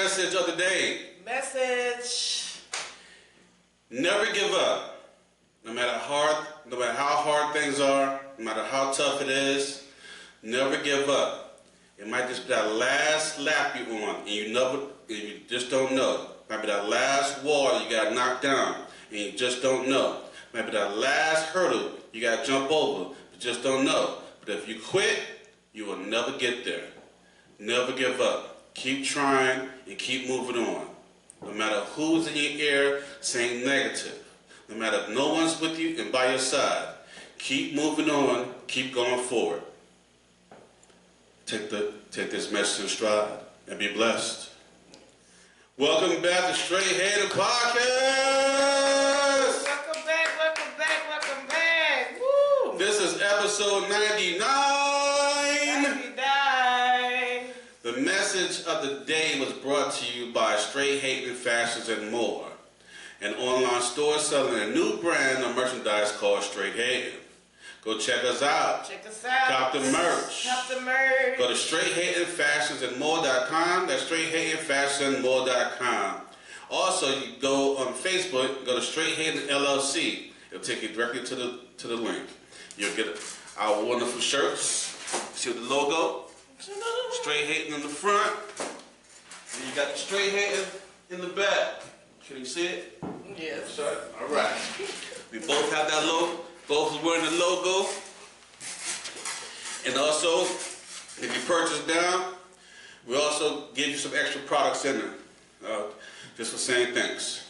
message of the day. Message. Never give up. No matter how hard things are, no matter how tough it is, never give up. It might just be that last lap you're on, and you just don't know. It might be that last wall you got knocked down, and you just don't know. It might be that last hurdle you got to jump over, but just don't know. But if you quit, you will never get there. Never give up. Keep trying and keep moving on. No matter who's in your ear saying negative, no matter if no one's with you and by your side, keep moving on, keep going forward. Take this message in stride and be blessed. Welcome back to Straight Hater Podcast. Welcome back. Woo! This is episode 99. 99. The message of the day was brought to you by Straight Hating Fashions and More, an online store selling a new brand of merchandise called Straight Hating. Go check us out. Cop the merch. Go to straighthatingfashionsandmore.com. That's straighthatingfashionsandmore.com. Also, you go on Facebook, go to Straight Hating LLC. It'll take you directly to the link. You'll get our wonderful shirts. See the logo? Straight Hating in the front. And you got the Straight Hating in the back. Can you see it? Yes. Sorry. All right. We both have that logo. Both is wearing the logo. And also, if you purchase down, we also give you some extra products in there. Just for saying thanks.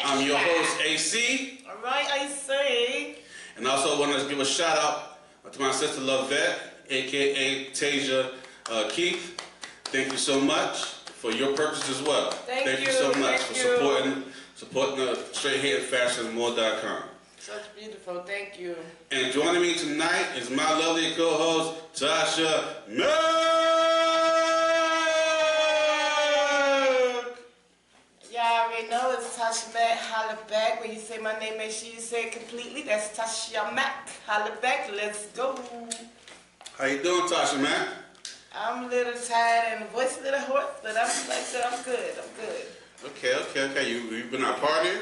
I'm your host, AC. All right, AC. And also want to give a shout out to my sister, Lovette, a.k.a. Tasia Keith. Thank you so much for your purchase as well. Thank you so much for supporting the straighthatingfashionsandmore.com. Such beautiful, thank you. And joining me tonight is my lovely co-host, Tasha Milk. Y'all already know it's Tasha Mac, holla back. When you say my name, make sure you say it completely. That's Tasha Mac, holla back. Let's go. How you doing, Tasha Mac? I'm a little tired and the voice a little hoarse, but I'm good. Okay. You been out partying?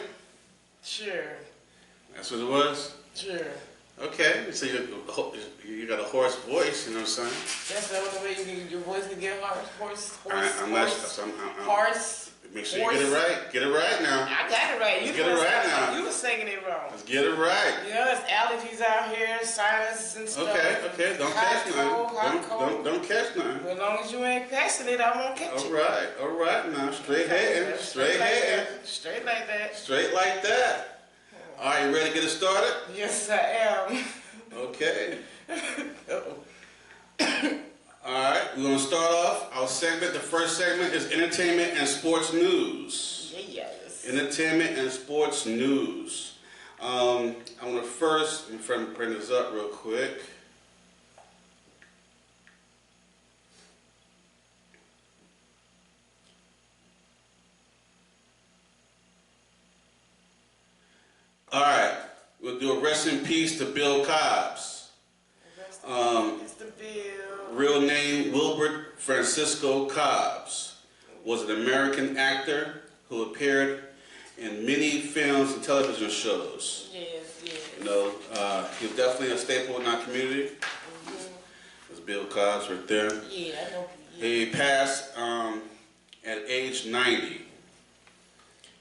Sure. That's what it was? Sure. Okay, so you got a hoarse voice, you know what I'm saying? That's the only way your voice can get hoarse. Make sure you get it right. Get it right now. I got it right. Get it right now. You were singing it wrong. Let's get it right. You know, there's allergies out here, sinus and stuff. Okay. Don't catch nothing. Don't catch nothing. As long as you ain't passing it, I won't catch it. All right now. Straight hating. Straight like that. Straight like that. All right, you ready to get it started? Yes, I am. Okay. All right, we're going to start off our segment. The first segment is entertainment and sports news. Yes. Entertainment and sports news. I'm going to first, bring this up real quick. All right, we'll do a rest in peace to Bill Cobbs. It's the Bill. Real name Wilbert Francisco Cobbs was an American actor who appeared in many films and television shows. Yes. You know, he was definitely a staple in our community. There's Bill Cobbs right there. Yeah, I know. He passed at age 90.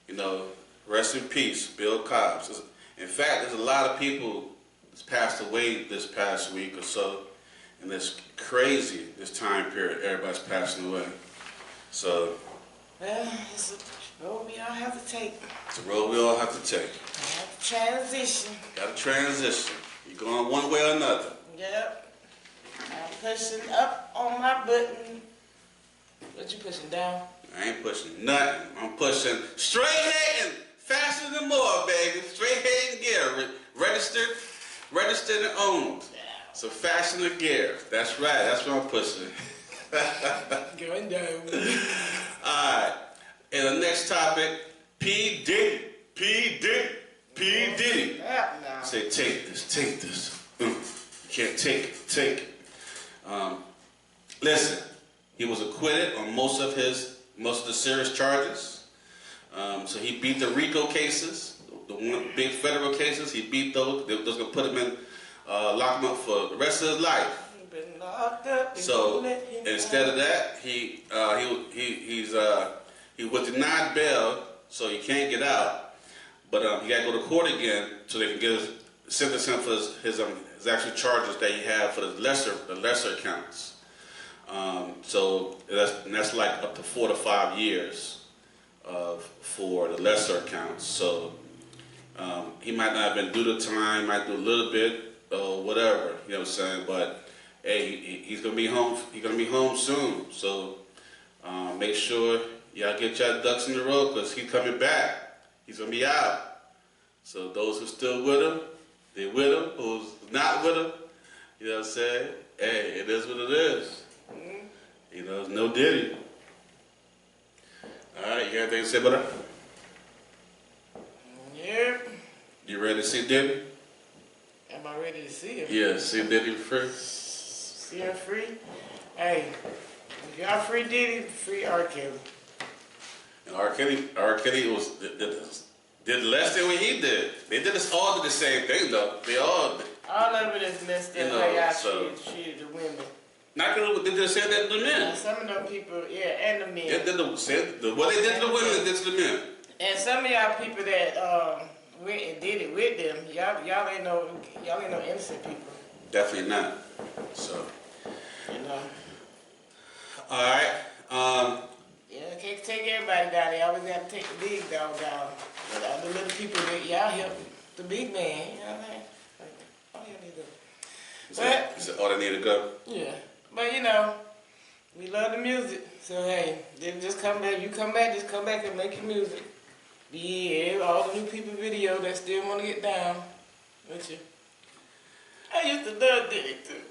You know, rest in peace, Bill Cobbs. In fact, there's a lot of people that's passed away this past week or so, and it's crazy this time period. Everybody's passing away. So, Well, it's a road we all have to take. it's a road we all have to take. Transition. Got to transition. You're going one way or another. Yep. I'm pushing up on my button. What you pushing down? I ain't pushing nothing. I'm pushing straight hating, faster than more, baby. Straight hating gear, registered and owned. Yeah. So fashion and gear. That's right. That's what I'm pushing. Going down. All right. And the next topic, P. Diddy. Yeah, now. Say, take this. You can't take it. Listen, He was acquitted on most of the serious charges. So he beat the RICO cases, the one big federal cases. He beat those. They was gonna put him in, lock him up for the rest of his life. Been locked up. So instead of that, he was denied bail, so he can't get out. But he got to go to court again so they can get sentence him for his actual charges that he had for the lesser counts. So that's like up to 4 to 5 years for the lesser counts. So he might not have been due the time, might do a little bit or whatever. You know what I'm saying? But hey, he's gonna be home. He's gonna be home soon. So make sure y'all get y'all ducks in the row because he's coming back. He's gonna be out. So those who still with him, they with him. Who's not with him, you know what I'm saying? Hey, it is what it is. You know, it's no Diddy. All right, you got anything to say about that? Yep. You ready to see Diddy? Am I ready to see him? Yeah, see Diddy free. See him free? Hey, if y'all free Diddy, free R. Kelly. And R. Kelly did less than what he did. They did all did the same thing though. They all did. All of it is messed up how y'all treated the women. Not gonna they just said that to the men. And some of them people, yeah, and the men. They did what they did to the women, they did to the men. And some of y'all people that went and did it with them, y'all ain't no innocent people. Definitely not. So. You know. All right. Yeah, can't take everybody down. They always got to take the big dog down. But all the little people that y'all help the big man. You know what I mean? All y'all need to. Is that all they need to go? Yeah. But you know, we love the music. So hey, then just come back. You come back, just come back and make your music. Yeah, all the new people video that still want to get down with you. I used to love Diddy too.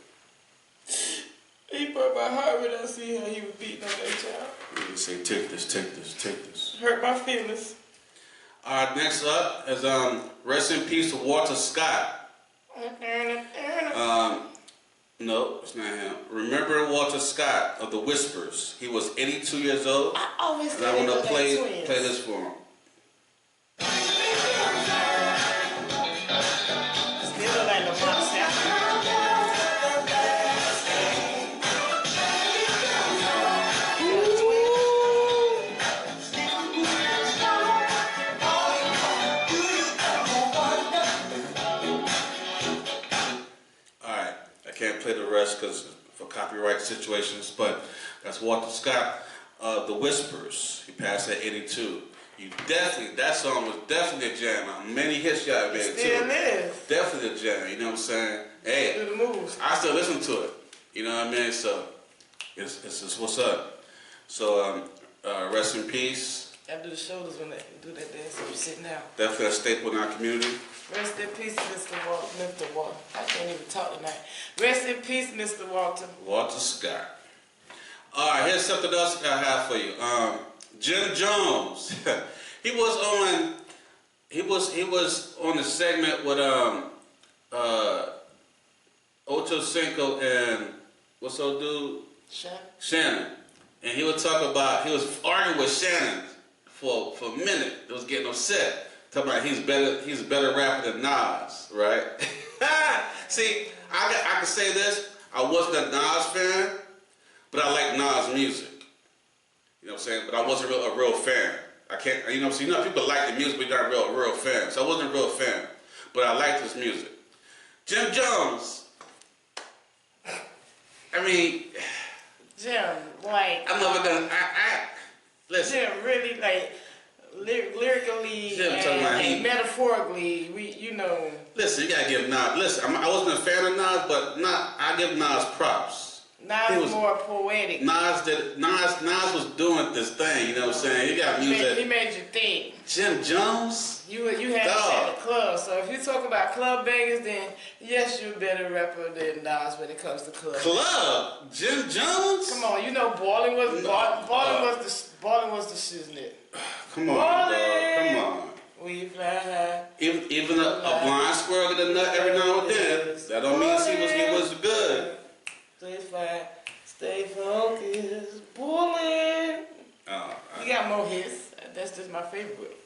He broke my heart when I see how he was beating on that child. You say, take this. Hurt my feelings. All right, next up is rest in peace to Walter Scott. No, it's not him. Remember Walter Scott of the Whispers. He was 82 years old. I always and I want to play this for him. Still like the monster. Can't play the rest because for copyright situations, but that's Walter Scott, The Whispers. He passed at 82. That song was definitely a jam. Many hits y'all made too. Still is. Definitely a jam. You know what I'm saying? Hey, do the moves. I still listen to it. You know what I mean? So it's just what's up. So rest in peace. I do the shoulders when they do that dance. So you're sitting down. Definitely a staple in our community. Rest in peace, Mr. Walter. I can't even talk tonight. Rest in peace, Mr. Walter. Walter Scott. All right, here's something else I have for you. Jim Jones. he was on the segment with Ocho Cinco and what's old dude? Shannon. And he was arguing with Shannon for a minute. It was getting upset. Talking about he's a better rapper than Nas, right? See, I can say this. I wasn't a Nas fan, but I like Nas music. You know what I'm saying? But I wasn't a real fan. I can't, you know what I'm saying? You know, people like the music, but you're not a real fan. So I wasn't a real fan, but I liked his music. Jim Jones. I mean, Jim, like I'm never gonna. Listen. Jim, really, like. Lyrically and metaphorically, you know. Listen, you gotta give Nas. Listen, I wasn't a fan of Nas, but I give Nas props. Nas was more poetic. Nas was doing this thing. You know what I'm saying? He got music. He made you think. Jim Jones. You had to at the club. So if you talk about club bangers, then yes, you're a better rapper than Nas when it comes to club. Club. Jim Jones. Come on, you know Ballin' was the shiznit. Come on, dog. Come on. We fly high. Even a blind squirrel get a nut every now and then. That don't mean he was good. Stay fly, stay focused. Bullin'. Oh, He got more hits. That's just my favorite.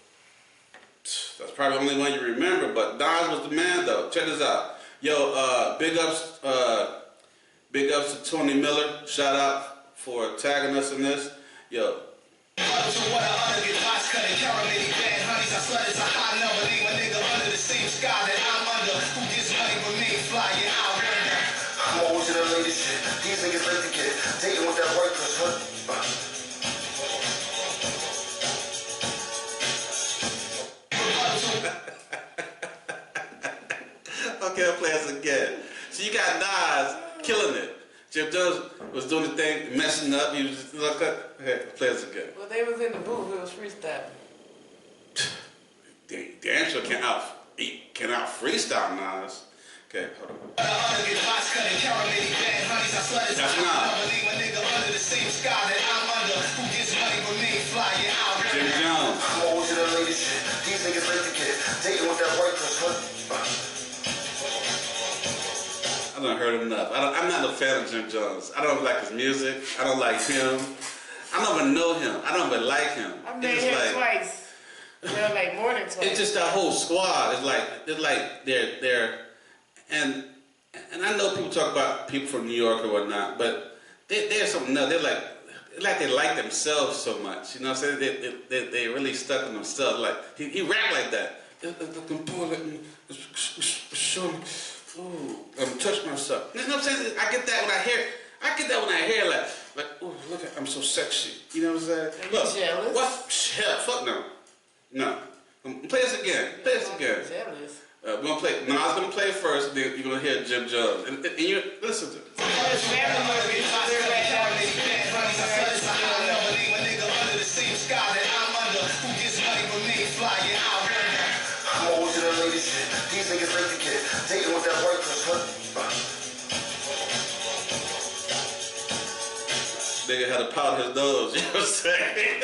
that's probably the only one you remember, but Nas was the man though. Check this out. Yo, big ups to Tony Miller. Shout out for tagging us in this. Yo. I'm always in the latest shit. These niggas let the kid. Dating with that white girl, huh? Okay, I'll play us again. So you got Nas killing it. Jim Jones was doing the thing, messing up. He was just look up. Okay, play us again. Well, they was in the booth. It was freestyle. Damn sure cannot freestyle Nas. Okay, hold on. That's Nas. Jim Jones. I'm always in the latest shit. These niggas let the kid. Dating with that white girl, huh? I done heard enough. I'm not a fan of Jim Jones. I don't like his music. I don't like him. I don't even know him. I don't even like him. I met him twice. Yeah, like more than twice. It's just that whole squad. It's like they're and I know people talk about people from New York or whatnot, but they're something else. They're like they like themselves so much. You know what I'm saying? They really stuck in themselves. Like he rap like that. Show me. Ooh, touch myself. You know what I'm saying? I get that when I hear like, ooh, look at, I'm so sexy. You know what I'm saying? Are you Look, jealous? What? Hell, fuck no. No. Play this again. Play this again. Jealous. We're gonna play. Nas gonna play first, then you're gonna hear Jim Jones. And you listen to it. I'm always in the latest shit. These niggas let the kid. Dating with that white girl, huh? Nigga had to powder his nose, you know what I'm saying?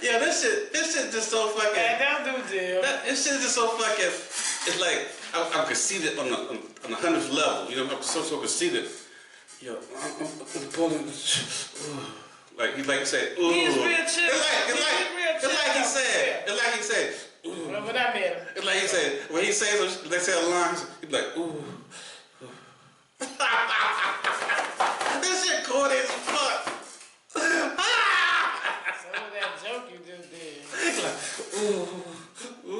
Yeah, this shit just so fucking. Yeah, don't do Jim. This shit is just so fucking. It's like I'm conceited on the 100th level. You know, I'm so conceited. Yo, I'm pulling. Like he say, ooh. He's real chill. It's like he said. Ooh. Well, when I met him. It's like he said when he says they say a line, he be like, ooh. This shit corny as fuck. Some of that joke you just did. He's like, ooh.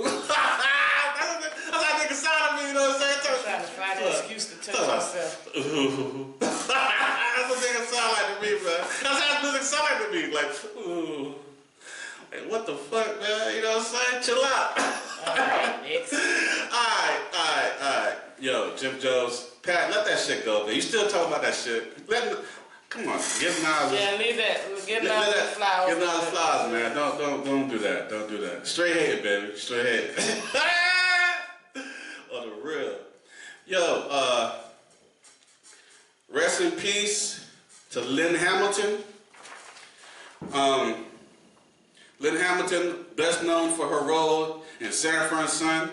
That's how niggas sound to me, you know what I'm saying? I'm trying to find an excuse to touch myself. Ooh. That's what niggas sound like to me, man. That's how music sound like to me. Like, ooh. Like, what the fuck, man? You know what I'm saying? Chill out. Alright, next. Alright. Yo, Jim Jones. Pat, let that shit go, man. You still talking about that shit. Come on, give Nas. Yeah, leave that. Give Nas the flowers. Give Nas the flowers, man. Don't do that. Don't do that. Straight hate, baby. Straight hate. On the real. Yo, rest in peace to Lynn Hamilton. Lynn Hamilton, best known for her role in Sanford and Son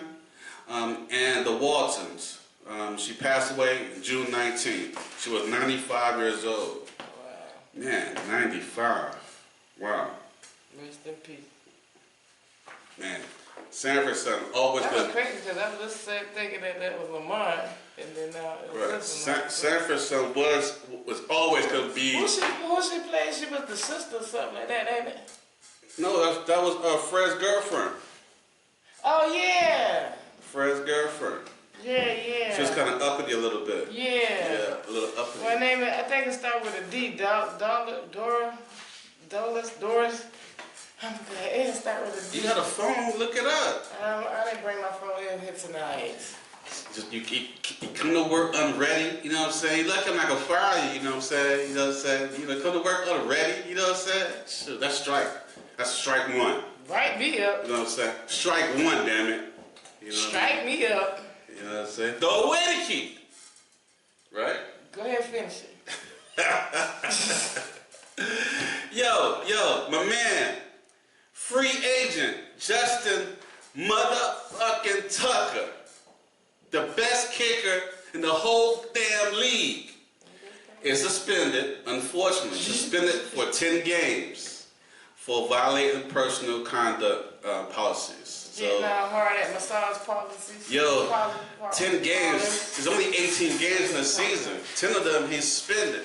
and The Waltons. She passed away June 19th. She was 95 years old. Wow. Man, 95. Wow. Rest in peace. Man, Sanford and Son always That was been. crazy because I was just thinking that was Lamar, and then now it Right. was Lamar. Sanford and Son was always going to be. Who she played? She was the sister or something like that, ain't it? No, that was Fred's girlfriend. Oh, yeah. Fred's girlfriend. Yeah. She was kind of uppity a little bit. Yeah. Yeah, a little uppity. Her name, I think it started with a D. Doris. I'm good. It start with a D. You got a phone? Look it up. I didn't bring my phone in here tonight. Just you come to work unready. You know what I'm saying? Look, I'm not gonna fire you. You know what I'm saying? You know what I'm saying? Come to work unready. You know what I'm saying? Shoot, that's strike. That's strike one. Write me up. You know what I'm saying? Strike one, damn it. You know Strike me up. You know what I'm saying? Throw away the key. Right? Go ahead, finish it. Yo, my man, free agent Justin motherfucking Tucker, the best kicker in the whole damn league. is suspended, unfortunately, suspended for 10 games for violating personal conduct policies. Getting hard at massage policies. Yo, Policy. 10 games. There's only 18 games in the season. 10 of them he's suspended.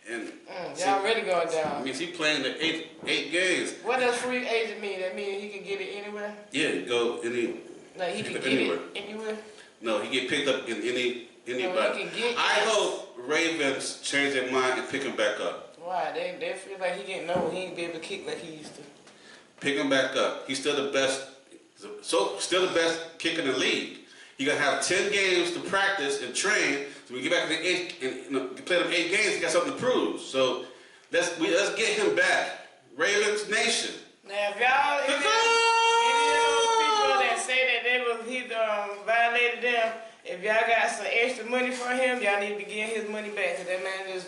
And y'all really going down. means he playing the eight games. What does free agent mean? That means he can get it anywhere? Yeah, go Like he can get anywhere. it anywhere? No, he get picked up in anybody. he can get I it. hope Ravens change their mind and pick him back up. Why? They feel like he didn't know he ain't be able to kick like he used to. Pick him back up. He's still the best. Still the best kicker in the league. He gonna have 10 games to practice and train. So we get back to the 8 and play them 8 games. He got something to prove. So let's get him back. Ravens Nation. Now if y'all, any of those people that say that he violated them, if y'all got some extra money for him, y'all need to get his money back. Cause that man is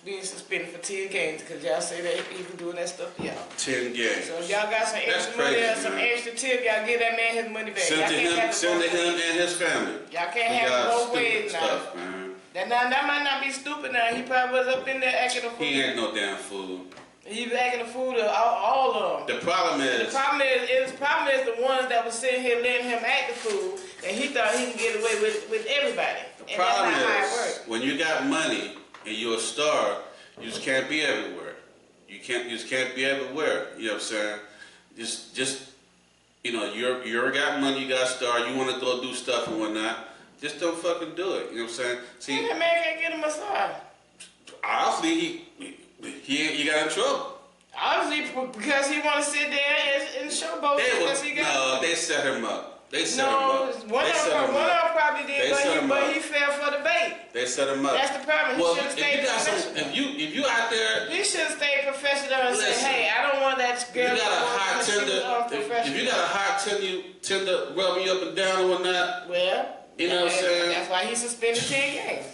being suspended for 10 games. Cause y'all say that he was doing that stuff to y'all. 10 games. So if y'all got some extra money or some extra tip, y'all give that man his money back. Send to him and his family. Y'all can't have it both ways now. Stuff, man. That might not be stupid now. He probably was up in there acting a fool. He ain't no damn fool. He was acting a fool to all of them. The problem is the ones that was sitting here letting him act the fool, and he thought he could get away with everybody. The problem is when you got money and you're a star, you just can't be everywhere. You just can't be everywhere. You know what I'm saying? Just you got money, you got a star, you want to go do stuff and whatnot. Just don't fucking do it. You know what I'm saying? See, that man can't get a massage. Obviously he got in trouble. Obviously, because he want to sit there and showboat. They set him up. They set him up. One of them probably did, but he fell for the bait. They set him up. That's the problem. He should have stayed professional. If you out there, he should have stayed professional and said, "Hey, I don't want that girl." You got a hot tender. If you got a hot tender rubbing you up and down and whatnot. Well, you know what I'm saying? That's why he suspended 10 games.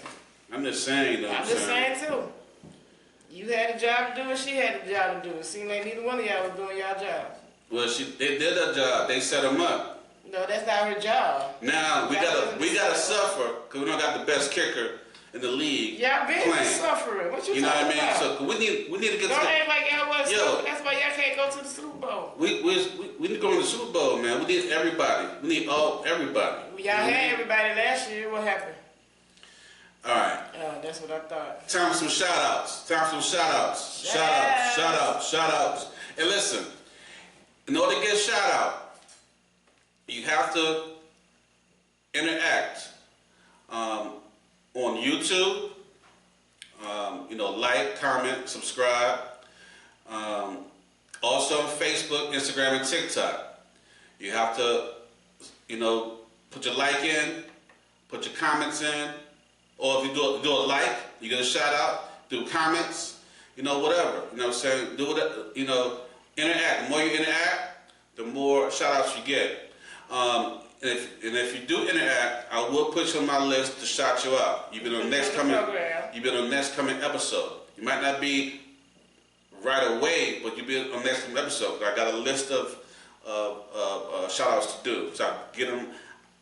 I'm just saying, though. I'm just saying too. You had a job to do and she had a job to do. It seemed like neither one of y'all was doing y'all job. Well, they did her job. They set him up. No, that's not her job. Now we gotta suffer because we don't got the best kicker in the league. Y'all been suffering. What you know what I mean? about? So we need to get. Don't act like y'all wasn't. That's why y'all can't go to the Super Bowl. We need to go to the Super Bowl, man. We need everybody. We need everybody. Y'all had everybody last year. What happened? All right. That's what I thought. Time for some shout-outs. Shout-outs. And listen, in order to get a shout-out, you have to interact on YouTube. Like, comment, subscribe. Also on Facebook, Instagram, and TikTok. You have to, put your like in, put your comments in. Or if you do a like, you get a shout out. Do comments, whatever. You know what I'm saying? Do it, interact. The more you interact, the more shout outs you get. And if you do interact, I will put you on my list to shout you out. You've been on the next coming episode. You might not be right away, but you'll be on the next coming episode. I got a list of shout outs to do. So I get them,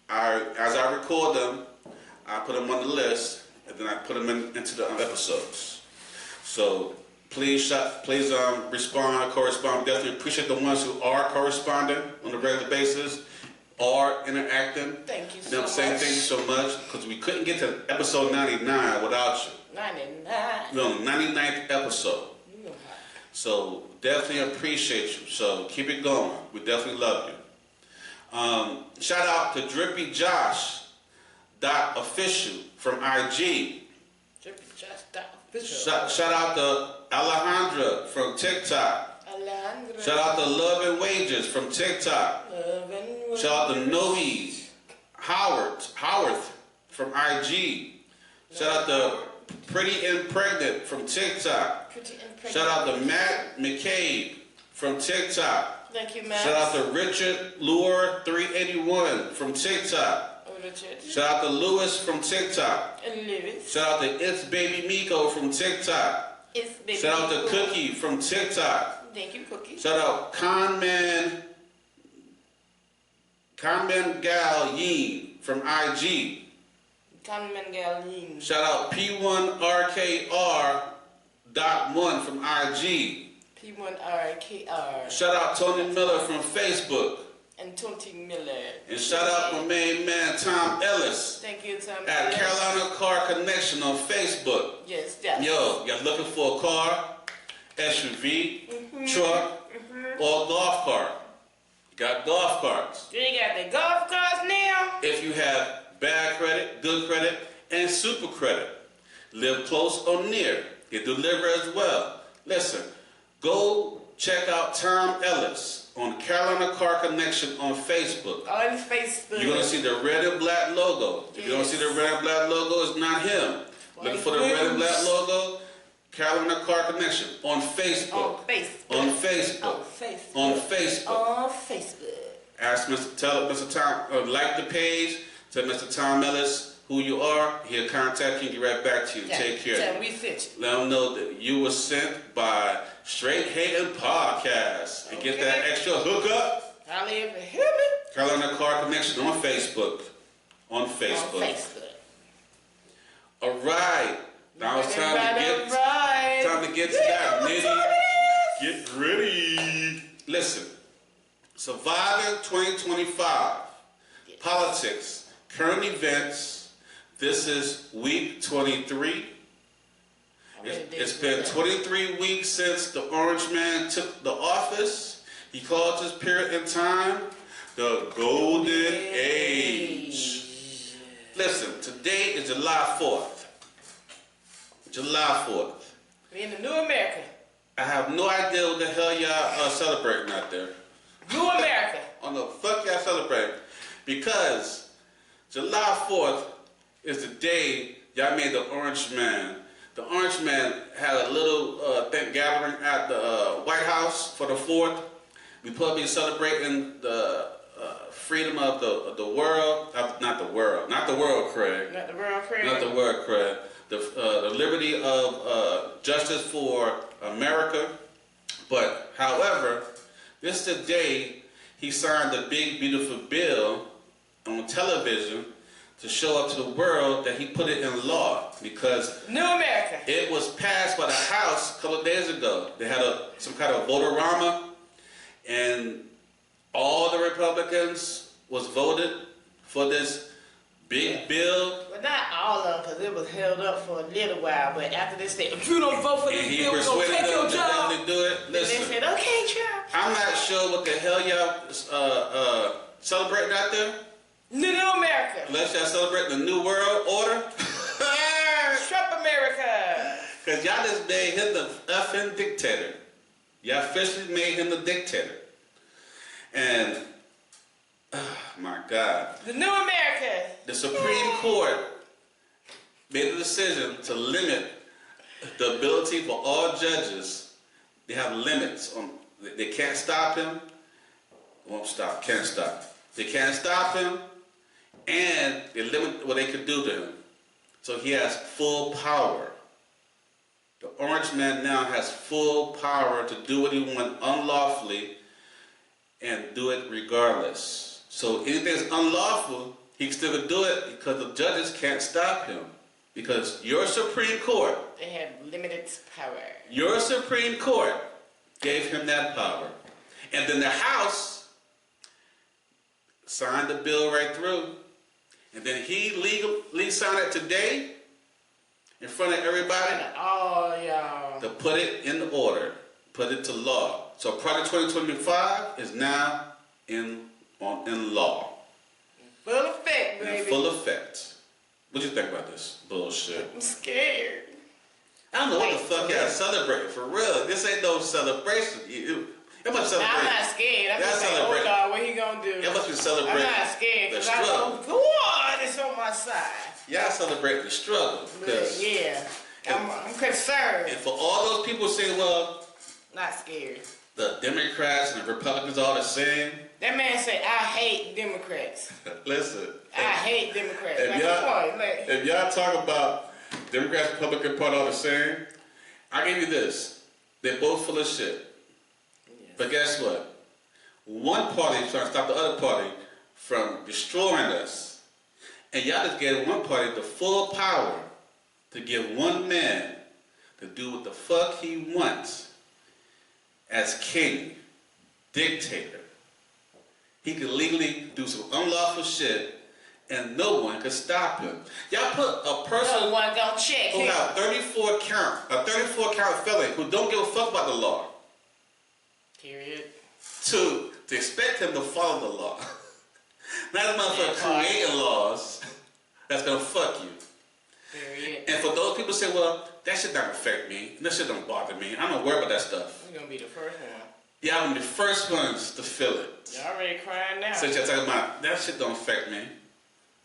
as I record them, I put them on the list, and then I put them into the episodes. So please respond, correspond. We definitely appreciate the ones who are corresponding on a regular basis, are interacting. Thank you so much. I'm saying thank you so much, because we couldn't get to episode 99 without you. 99. We're on the 99th episode. So definitely appreciate you. So keep it going. We definitely love you. Shout out to Drippy Josh. .official from IG. Shout out to Alejandra from TikTok. Shout out to Love and Wages from TikTok. Shout out to Noe Howard from IG. Shout out to Pretty and Pregnant from TikTok. Shout out to Matt McCabe from TikTok. Thank you, Matt. Shout out to Richard Lure 381 from TikTok. Shout out to Lewis from TikTok. Shout out to It's Baby Miko from TikTok. Shout out to Cookie from TikTok. Thank you, Cookie. Shout out Conman Gal Yee from IG. Conman Galline. Shout out P1RKR.1 from IG. P1RKR. Shout out Tony Miller from Facebook. And Tony Miller. And shout out my main man Tom Ellis Thank you, Tom at Ellis. Carolina Car Connection on Facebook. Yes, definitely. Yo, you're looking for a car, SUV, truck, or golf cart. You got golf carts. You got the golf carts now? If you have bad credit, good credit, and super credit, live close or near. You deliver as well. Listen, go check out Tom Ellis on Carolina Car Connection on Facebook. On Facebook. You're going to see the red and black logo. If you don't see the red and black logo, it's not him. Look for the red and black logo, Carolina Car Connection on Facebook. On Facebook. On Facebook. On Facebook. On Facebook. On Facebook. Ask tell Mr. Tom, like the page, tell Mr. Tom Ellis who you are. He'll contact you and get right back to you. Yeah. Take care. Tell him we sent you. Let him know that you were sent by Straight Hating Podcast. And get that extra hookup. I'll leave it. Hear me? Carolina Car Connection on Facebook. On Facebook. On Facebook. All right. Now it's time to get to that nitty. Get ready. Listen. Surviving 2025. Yes. Politics. Current events. This is week 23. It's been 23 weeks since the Orange Man took the office. He called this period in time the Golden Age. Listen, today is July 4th. July 4th. We in the New America. I have no idea what the hell y'all are celebrating out there. New America. On the fuck y'all celebrating? Because July 4th is the day y'all made the Orange Man. The Orange Man had a little gathering at the White House for the 4th. We probably celebrating the freedom of the world. Not the world, Craig. Not the world, Craig. Not the world, Craig. The liberty of justice for America. But, however, this is the day he signed the big, beautiful bill on television to show up to the world that he put it in law, because New America. it was passed by the House a couple of days ago. They had some kind of vote-a-rama, and all the Republicans was voted for this big bill. But not all of them, because it was held up for a little while. But after they said, if you don't vote for this And he bill, we're going to persuaded take your them to job. definitely do it. And they Listen, said, okay, Trump. I'm not sure what the hell y'all celebrating out there. New America. Unless y'all celebrate the New World Order. Trump America. Because y'all just made him the effing dictator. Y'all officially made him the dictator. And, oh my God. The New America. The Supreme Court made a decision to limit the ability for all judges. They have limits on. They can't stop him. Won't stop. Can't stop. They can't stop him, and they limit what they could do to him. So he has full power. The Orange Man now has full power to do what he wants unlawfully and do it regardless. So anything that's unlawful, he can still do it because the judges can't stop him. Because your Supreme Court, They have limited power. your Supreme Court gave him that power. And then the House signed the bill right through. And then he legally signed it today in front of everybody Oh, y'all. to put it in order, put it to law. So Project 2025 is now in law. Full effect, In baby. full effect. What do you think about this bullshit? I'm scared. I don't know what the fuck y'all celebrating for real. This ain't no celebration. It must Nah, celebrate. I'm not scared. I'm Y'all just like, oh celebrate. Lord, what he gonna do? Y'all must be I'm celebrating not scared the because I know struggle. God is on my side. Y'all celebrate the struggle. But yeah, I'm concerned. And for all those people saying, well, Not scared. the Democrats and the Republicans all the same. That man said, I hate Democrats. Listen. I hate Democrats. If Like, y'all, come on, like, if y'all talk about Democrats, Republican Party all the same, I give you this. They're both full of shit. But guess what? One party is trying to stop the other party from destroying us. And y'all just gave one party the full power to give one man to do what the fuck he wants as king, dictator. He could legally do some unlawful shit and no one could stop him. Y'all put a person No one gonna check who him. got a 34 count felon who don't give a fuck about the law Period. to expect him to follow the law. Not a motherfucker creating laws that's gonna fuck you. Period. And for those people who say, well, that shit don't affect me, that shit don't bother me, I don't worry about that stuff. We're gonna be the first one. Y'all gonna be the first ones to feel it. Y'all already crying now. So y'all talking about, that shit don't affect me.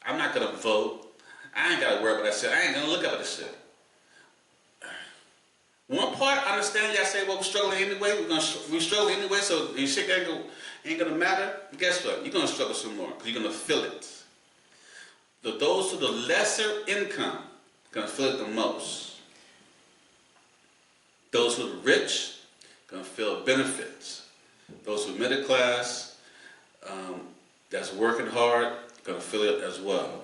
I'm not gonna vote. I ain't gotta worry about that shit. I ain't gonna look at this shit. One part, I understand y'all say, well, we're struggling anyway. We struggle anyway, so your shit ain't gonna matter. But guess what? You're gonna struggle some more because you're gonna feel it. Those with the lesser income gonna feel it the most. Those who are rich gonna feel benefits. Those who are middle class, that's working hard, gonna feel it as well.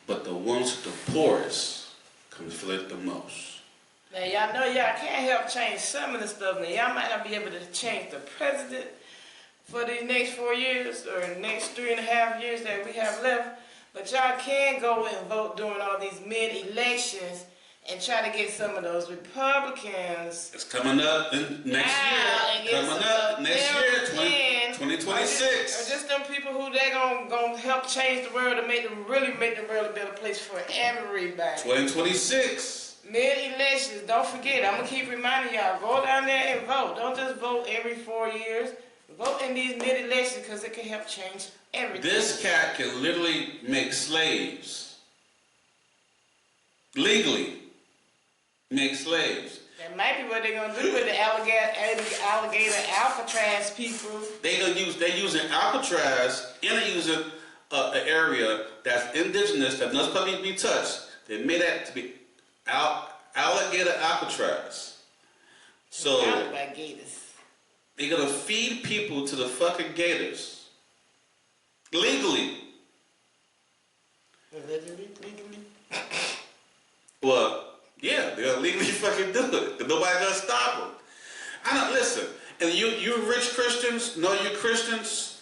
But the ones with the poorest gonna feel it the most. Now y'all know y'all can't help change some of the stuff. Now y'all might not be able to change the president for these next 4 years or the next 3.5 years that we have left, but y'all can go and vote during all these mid-elections and try to get some of those Republicans. It's coming up next year. Coming up next year, 2026. Or just them people who they gonna help change the world to really make the world a better place for everybody. 2026. Mid-elections, don't forget, I'm gonna keep reminding y'all, go down there and vote. Don't just vote every 4 years. Vote in these mid-elections because it can help change everything. This cat can literally make slaves. Legally make slaves. That might be what they're gonna do with the alligator Alcatraz people. They're using Alcatraz and they're using an area that's indigenous that not supposed to be touched. They made that to be alligator Alcatraz. So By gators. they're gonna feed people to the fucking gators. Legally. Legally. Well, yeah, they're gonna legally fucking do it. Cause nobody's gonna stop them. I don't listen. And you rich Christians, know you Christians.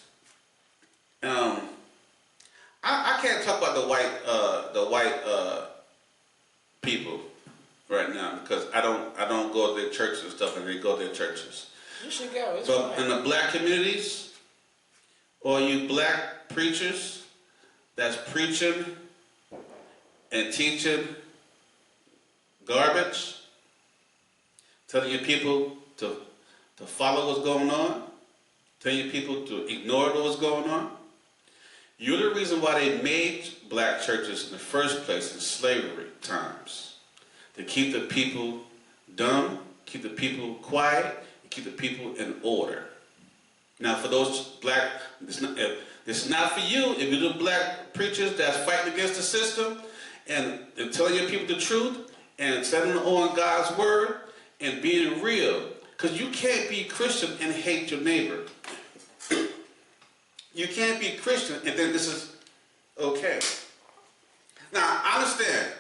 I can't talk about the white people right now because I don't go to their churches and stuff, and they go to their churches. You should go. It's But fine. in the black communities, or you black preachers that's preaching and teaching garbage, telling your people to follow what's going on, telling your people to ignore what's going on. You're the reason why they made black churches in the first place in slavery times. To keep the people dumb, keep the people quiet, and keep the people in order. Now for those black, this is not for you. If you're the black preachers that's fighting against the system and telling your people the truth and standing on God's word and being real, because you can't be Christian and hate your neighbor. You can't be Christian and think this is okay. Now, I understand.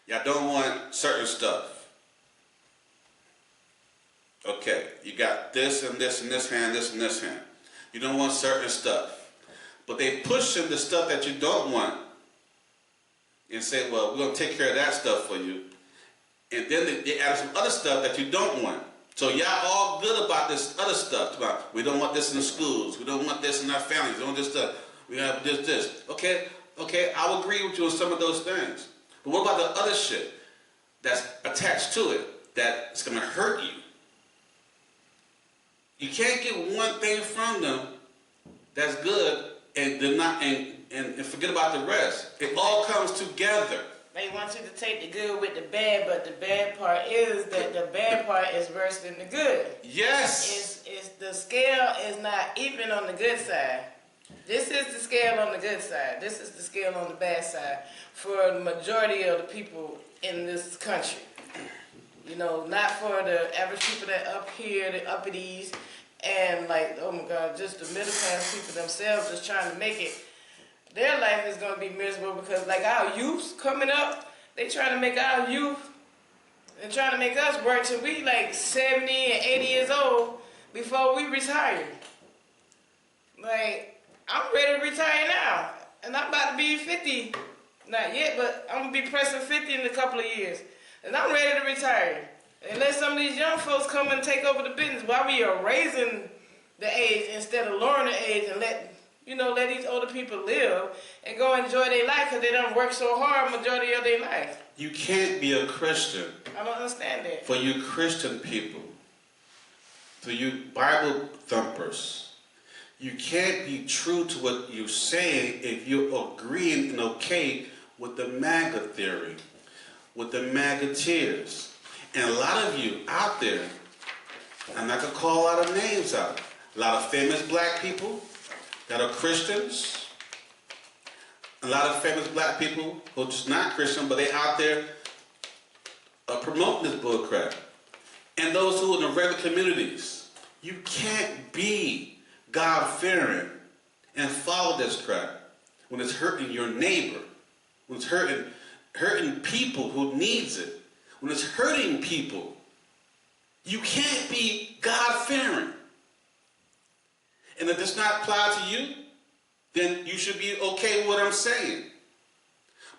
Y'all don't want certain stuff. Okay, you got this and this and this hand, this and this hand. You don't want certain stuff. But they pushing the stuff that you don't want and say, well, we're going to take care of that stuff for you. And then they add some other stuff that you don't want. So y'all all good about this other stuff. About we don't want this in the schools. We don't want this in our families. We don't want this stuff. We have this. Okay, I will agree with you on some of those things. But what about the other shit that's attached to it that's going to hurt you? You can't get one thing from them that's good and forget about the rest. It all comes together. They want you to take the good with the bad, but the bad part is that the bad part is worse than the good. Yes. It's the scale is not even on the good side. This is the scale on the good side. This is the scale on the bad side for the majority of the people in this country. You know, not for the average people that up here, the uppities, and like, oh my God, just the middle class people themselves just trying to make it. their life is going to be miserable because, like, our youth coming up, they trying to make our youth and trying to make us work till we like 70 and 80 years old before we retire. Like, I'm ready to retire now, and I'm about to be 50. Not yet, but I'm going to be pressing 50 in a couple of years, and I'm ready to retire. And let some of these young folks come and take over the business while we are raising the age instead of lowering the age and let these older people live and go enjoy their life because they don't work so hard majority of their life. You can't be a Christian. I don't understand that. For you Christian people, for you Bible thumpers, you can't be true to what you're saying if you're agreeing and okay with the MAGA theory, with the MAGAteers. And a lot of you out there, I'm not going to call a lot of names out, a lot of famous black people that are Christians, a lot of famous black people who are just not Christian, but they out there promoting this bullcrap. And those who are in the regular communities, you can't be God-fearing and follow this crap when it's hurting your neighbor, when it's hurting people who needs it, when it's hurting people. You can't be God-fearing. And if this not apply to you, then you should be okay with what I'm saying.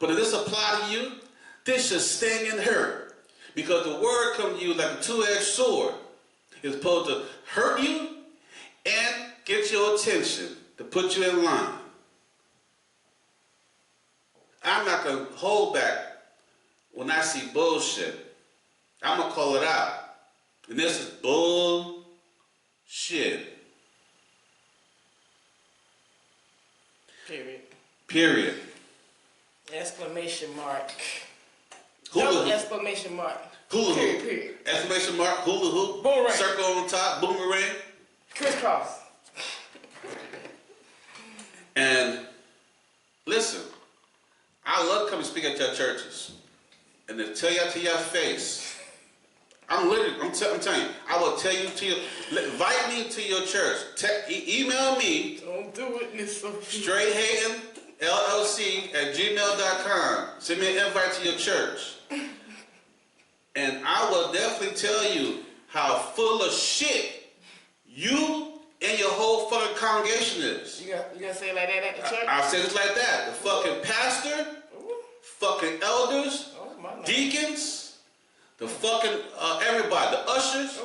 But if this apply to you, this should sting and hurt. Because the word comes to you like a two-edged sword. It's supposed to hurt you and get your attention, to put you in line. I'm not going to hold back when I see bullshit. I'm going to call it out. And this is bullshit. Period. Exclamation mark. Hula No, hoop. exclamation mark. Hula hoop. Period. Exclamation mark, hula hoop. Boomerang. Circle on top, boomerang. Crisscross. And listen, I love coming to speak at your churches. And to tell you to your face, I'm telling you, I will tell you to your, invite me to your church. Email me. Don't do it, Miss Sophie. StraightHatenLLC@gmail.com. Send me an invite to your church. And I will definitely tell you how full of shit you and your whole fucking congregation is. You gonna say it like that at the church? I'll say it like that. The fucking pastor, fucking elders, deacons, the fucking everybody, the ushers.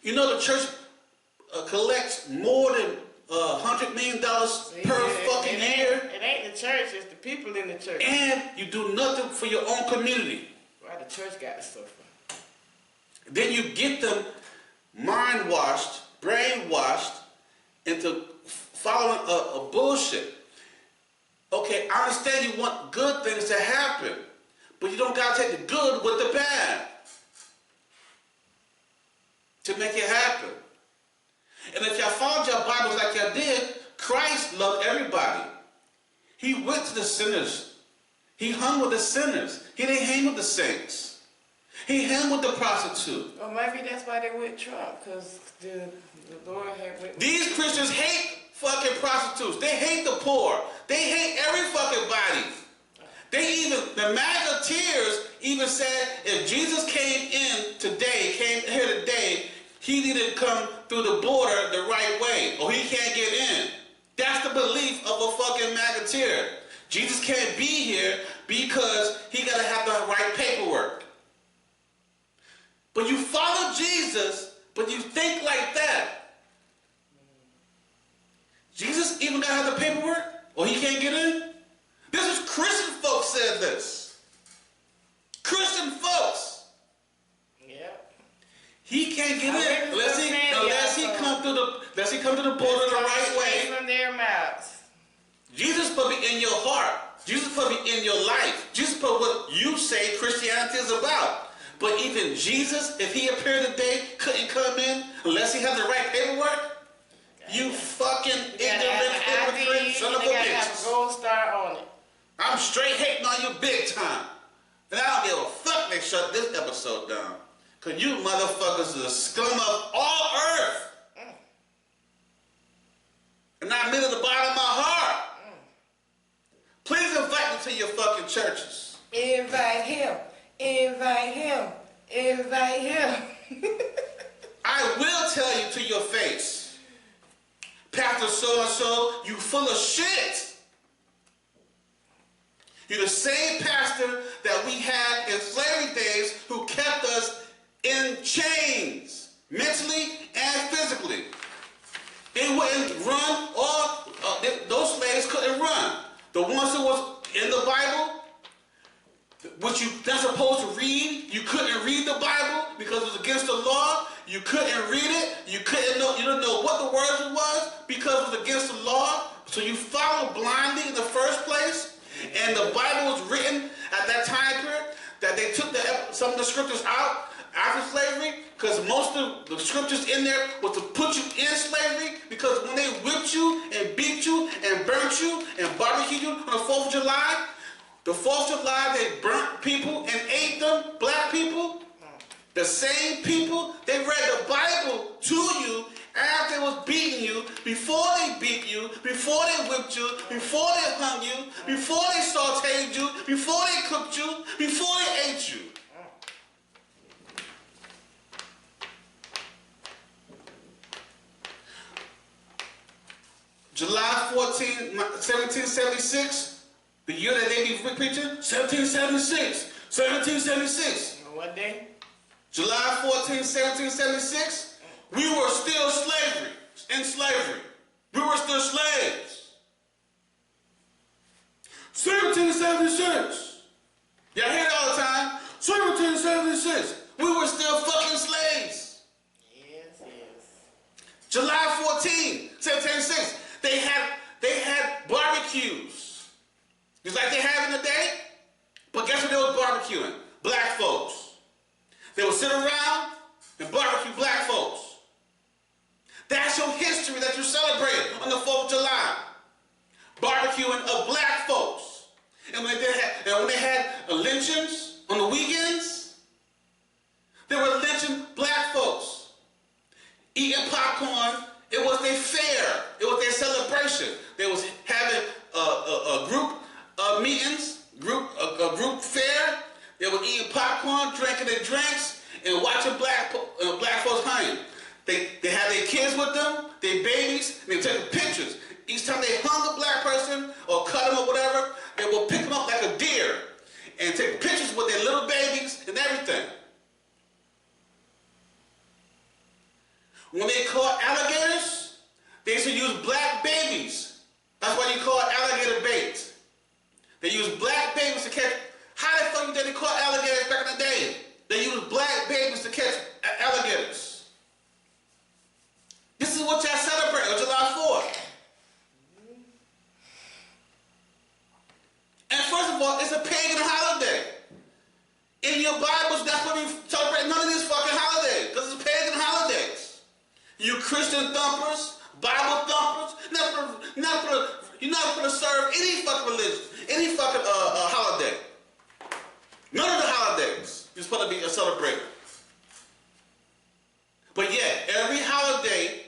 You know the church collects more than $100 million per fucking year. It ain't the church, it's the people in the church. And you do nothing for your own community. Why the church got to suffer? Then you get them mind-washed, brainwashed into following a bullshit. Okay, I understand you want good things to happen, but you don't gotta take the good with the bad to make it happen. And if y'all followed your Bibles like y'all did, Christ loved everybody. He went to the sinners. He hung with the sinners. He didn't hang with the saints. He hung with the prostitute. Well, maybe that's why they with Trump, because the Lord had went. These Christians hate fucking prostitutes. They hate the poor. They hate every fucking body. The MAGAteers even said if Jesus came here today, he needed to come through the border the right way, or he can't get in. That's the belief of a fucking MAGAteer. Jesus can't be here because he gotta have the right paperwork. But you follow Jesus, but you think like that. Jesus even gotta have the paperwork, or he can't get in? This is Christian folks said this. Christian folks. Yeah. He can't get in unless he come to the border the right way. From their mouths. Jesus put me in your heart. Jesus put me in your life. Jesus put what you say Christianity is about. But even Jesus, if he appeared today, couldn't come in unless he had the right paperwork. You fucking ignorant hypocrite son of a bitch. Have a gold star on it. I'm straight hating on you big time. And I don't give a fuck they shut this episode down. Because you motherfuckers are the scum of all earth. And I mean at the bottom of my heart. Please invite me to your fucking churches. Invite him. Invite him. Invite him. I will tell you to your face, Pastor so-and-so, you full of shit. You're the same pastor that we had in slavery days who kept us in chains, mentally and physically. They wouldn't run, or those slaves couldn't run. The ones that was in the Bible, which you're not supposed to read, you couldn't read the Bible because it was against the law. You couldn't read it. You didn't know what the words was because it was against the law. So you followed blindly in the first place. And the Bible was written at that time period that they took some of the scriptures out after slavery because most of the scriptures in there was to put you in slavery because when they whipped you and beat you and burnt you and barbecued you on the 4th of July, the 4th of July, they burnt people and ate them, black people. The same people, they read the Bible to you after they was beating you, before they beat you, before they whipped you, before they hung you, before they sauteed you, before they cooked you, before they ate you. July 14, 1776, the year that they be preaching, 1776, 1776. What day? July 14, 1776, we were still in slavery. We were still slaves. 1776. Y'all hear it all the time. 1776. We were still fucking slaves. Yes, yes. July 14, 1776. They had barbecues. Just like they have in the day. But guess what they was barbecuing? Black folks. They would sit around and barbecue black folks. That's your history that you celebrate on the 4th of July. Barbecuing of black folks. And when they had lynchings on the weekends, they were lynching black folks. Eating popcorn, it was their fair. It was their celebration. They was having a group meetings, a group fair. They were eating popcorn, drinking their drinks, and watching black folks hanging. They had their kids with them, their babies, and they took pictures. Each time they hung a black person or cut them or whatever, they would pick them up like a deer and take pictures with their little babies and everything. When they caught alligators, they used to use black babies. That's why you call it alligator bait. They used black babies to catch. How the fuck did they caught alligators back in the day? They used black babies to catch alligators. This is what y'all celebrate on July 4th. And first of all, it's a pagan holiday. In your Bibles, that's when we celebrate none of these fucking holidays, because it's pagan holidays. You Christian thumpers, Bible thumpers, you're not going to serve any fucking religion, any fucking holiday. None of the holidays you're supposed to be celebrated. But yet, every holiday,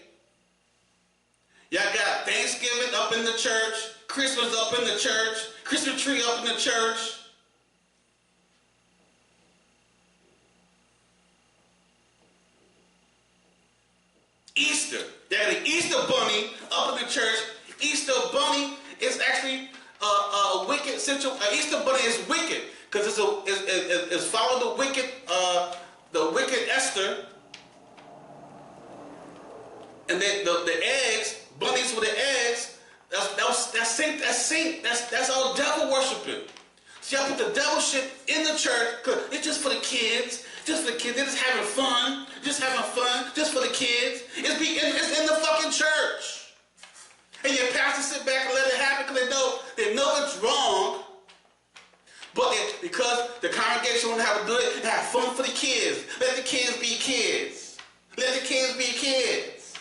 y'all got Thanksgiving up in the church, Christmas up in the church, Christmas tree up in the church. Easter. They had an Easter bunny up in the church. Easter bunny is actually a wicked situation. Easter bunny is wicked because it's followed the wicked Esther. And then the eggs, bunnies with the eggs, that's all devil worshiping. See, I put the devil shit in the church because it's just for the kids. Just for the kids. They're just having fun. Just for the kids. It's in the fucking church. And your pastor sit back and let it happen because they know it's wrong. But because the congregation want to have a good, have fun for the kids. Let the kids be kids. Let the kids be kids.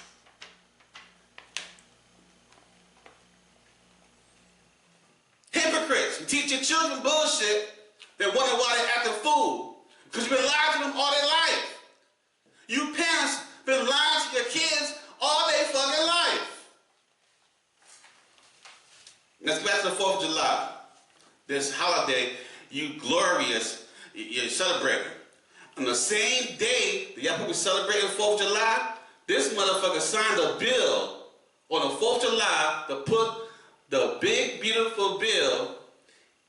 Hypocrites. You teach your children bullshit, then wonder why they're acting fool. Because you've been lying to them all their life. You parents been lying to your kids all their fucking life. this holiday, you glorious, you're celebrating. On the same day that y'all people celebrating 4th of July, this motherfucker signed a bill on the 4th of July to put the big, beautiful bill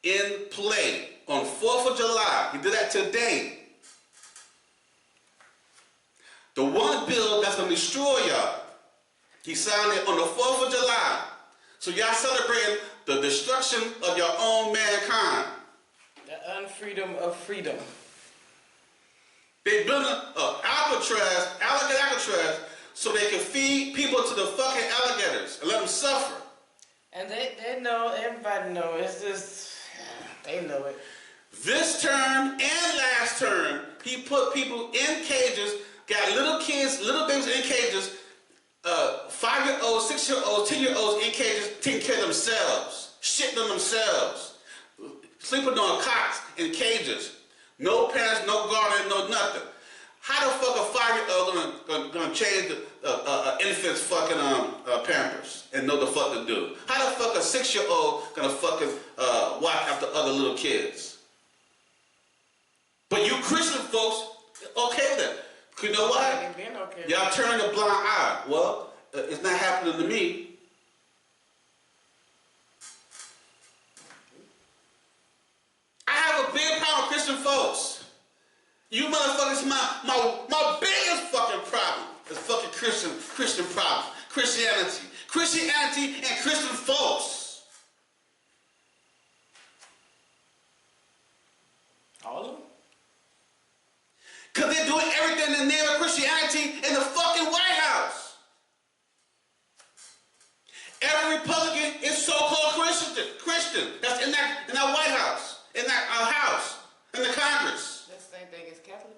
in play on 4th of July. He did that today. The one bill that's going to destroy y'all. He signed it on the 4th of July. So y'all celebrating the destruction of your own mankind. The unfreedom of freedom. They building Alcatraz, so they can feed people to the fucking alligators and let them suffer. And they know, everybody know, it's just, they know it. This term and last term, he put people in cages, got little kids, little babies in cages, 5-year-olds, 6-year-olds, 10-year-olds in cages, taking care of themselves, shitting on themselves, sleeping on cots in cages. No parents, no guardian, no nothing. How the fuck a 5-year-old gonna change the infant's fucking pampers and know the fuck to do? How the fuck a 6-year-old gonna fucking watch after other little kids? But you Christian folks, okay with that. You know what? Okay. Y'all turn a blind eye. Well, it's not happening to me. I have a big problem with Christian folks. You motherfuckers, my biggest fucking problem is fucking Christian problem. Christianity and Christian folks. All of them? Because they're doing everything in the name of Christianity in the fucking White House. Every Republican is so-called Christian. That's in that White House, in that House, in the Congress. That's the same thing as Catholic.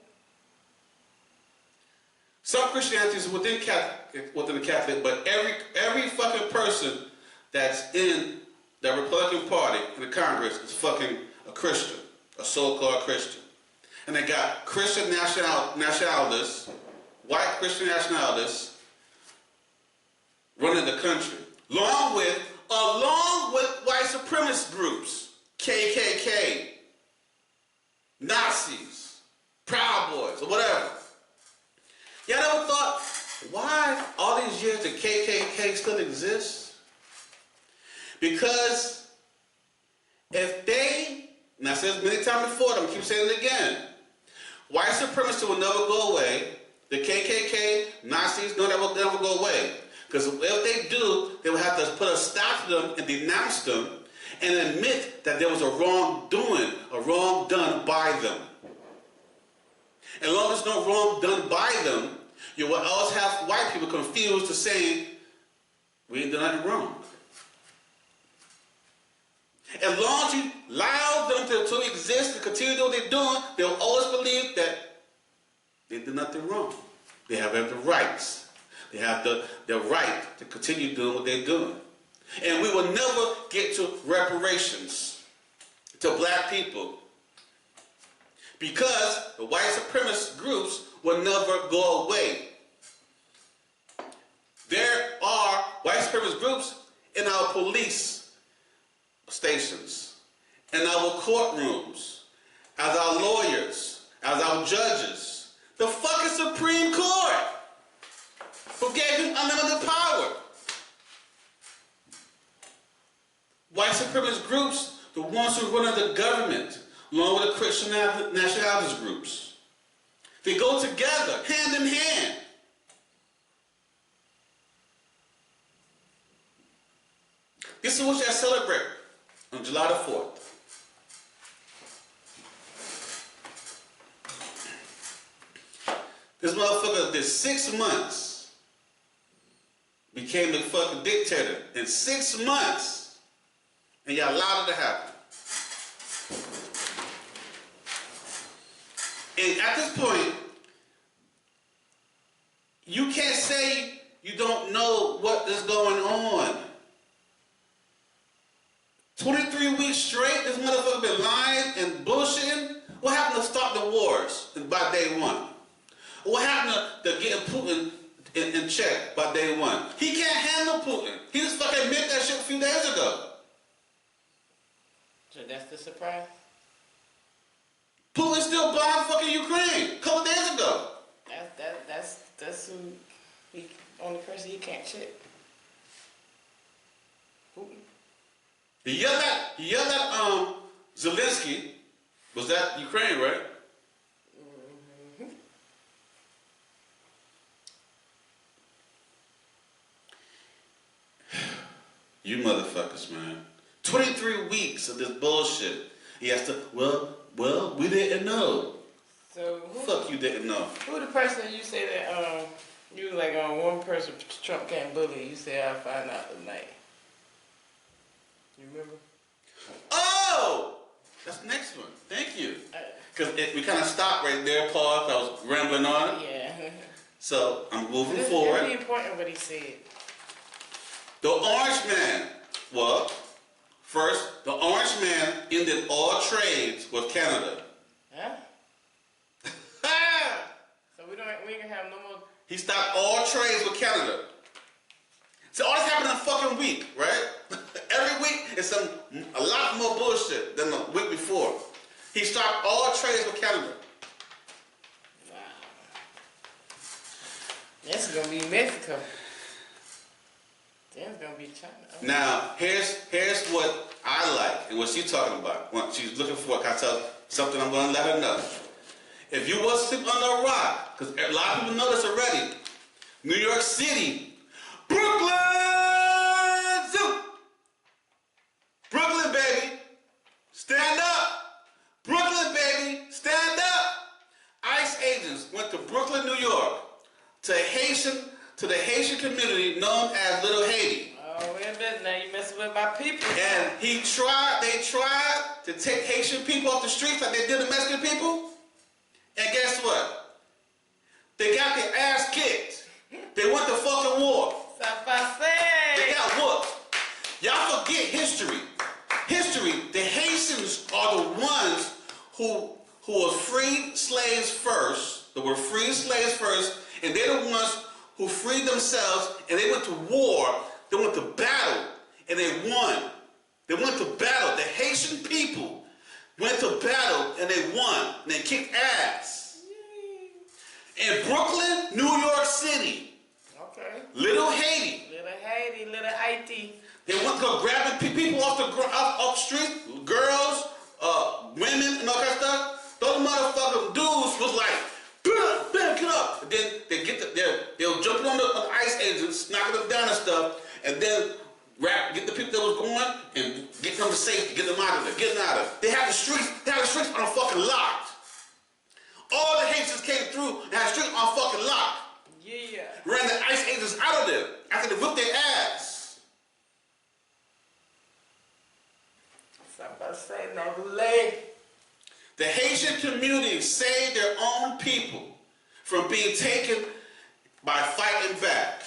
Some Christianity is within the Catholic, but every fucking person that's in the Republican Party in the Congress is fucking a Christian, a so-called Christian. And they got Christian nationalists, white Christian nationalists, running the country, along with white supremacist groups, KKK, Nazis, Proud Boys, or whatever. Y'all ever thought, why all these years the KKK still exists? Because if they, and I said this many times before, I'm going to keep saying it again, white supremacy will never go away. The KKK, Nazis, no, that will never go away. Because if they do, they will have to put a stop to them and denounce them and admit that there was a wrongdoing, a wrong done by them. As long as there's no wrong done by them, you will always have white people confused to saying, we ain't done nothing wrong. As long as you allow them to exist and continue to do what they're doing, they'll always believe that they did nothing wrong. They have the rights. They have the right to continue doing what they're doing. And we will never get to reparations to black people because the white supremacist groups will never go away. There are white supremacist groups in our police stations, in our courtrooms, as our lawyers, as our judges. The fucking Supreme Court who gave him unlimited power. White supremacist groups, the ones who run the government, along with the Christian nationalist groups. They go together, hand in hand. This is what y'all celebrate on July the 4th. This motherfucker did 6 months, became the fucking dictator in 6 months, and y'all allowed it to happen. And at this point, you can't say you don't know what is going on. 23 weeks straight, this motherfucker been lying and bullshitting. What happened to stop the wars by day one? What happened to getting Putin in check by day one? He can't handle Putin. He just fucking admitted that shit a few days ago. So that's the surprise? Putin still bombed fucking Ukraine a couple days ago. That's who he only person he can't check. Putin. He yelled at Zelensky. Was that Ukraine, right? Mm-hmm. You motherfuckers, man. 23 weeks of this bullshit. He has to, well, we didn't know. So who? Fuck, you didn't know. Who the person you say that you like on one person Trump can't bully? You say I'll find out tonight. You remember? Oh! That's the next one. Thank you. Because we kind of stopped right there, Paul. I was rambling on. Yeah. So I'm moving It's forward. really important what he said. The Orange Man. Well, first, the Orange Man ended all trades with Canada. Huh? So we ain't gonna have no more. He stopped all trades with Canada. So all this happened in a fucking week, right? Every week is a lot more bullshit than the week before. He stopped all trades with Canada. Wow. That's gonna be Mexico. Then it's gonna be China. Now, here's what I like and what she's talking about. When she's looking for, can I tell something I'm gonna let her know. If you was sleeping under a rock, because a lot of people know this already, New York City, Brooklyn Zoo, Brooklyn baby, stand up, Brooklyn baby, stand up. ICE agents went to Brooklyn, New York, to the Haitian community known as Little Haiti. Oh, wait a minute, now you messing with my people. And they tried to take Haitian people off the streets like they did the Mexican people. And guess what? They got their ass kicked. They went to fucking war. They got whooped. Y'all forget history. History, the Haitians are the ones who were freed slaves first. They were freed slaves first, and they're the ones who freed themselves, and they went to war. They went to battle, and they won. They went to battle. The Haitian people went to battle, and they won. And they kicked ass. In Brooklyn, New York City. Okay. Little Haiti. Little Haiti. They went to grabbing people off the street, girls, women, and all that stuff. Those motherfucking dudes was like, bam, get up. And then they'll jump on the ICE agents, knocking them down and stuff, and then get the people that was going and get them to safety, get them out of there, get them out of there. They had the streets on fucking locked. All the Haitians came through and had the streets on fucking locked. Yeah. Ran the ICE agents out of there after they whipped their ass. Somebody say no leg. The Haitian community saved their own people from being taken by fighting back.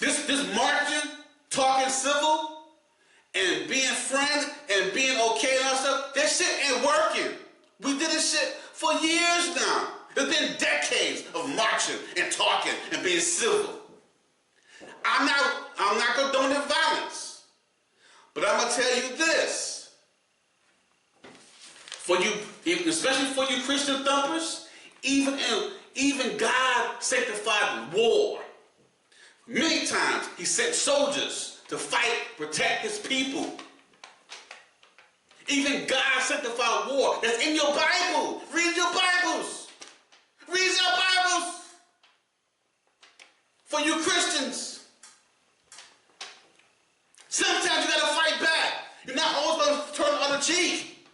This marching, talking civil, and being friends and being okay and all stuff, that shit ain't working. We did this shit for years now. It's been decades of marching and talking and being civil. I'm not condoning violence, but I'm gonna tell you this: for you, especially for you Christian thumpers, even God sanctified war. Many times He sent soldiers to fight, protect His people. Even God sanctified war. That's in your Bible. Read your Bibles. Read your Bibles. For you Christians. Sometimes you gotta fight back. You're not always gonna turn the other cheek.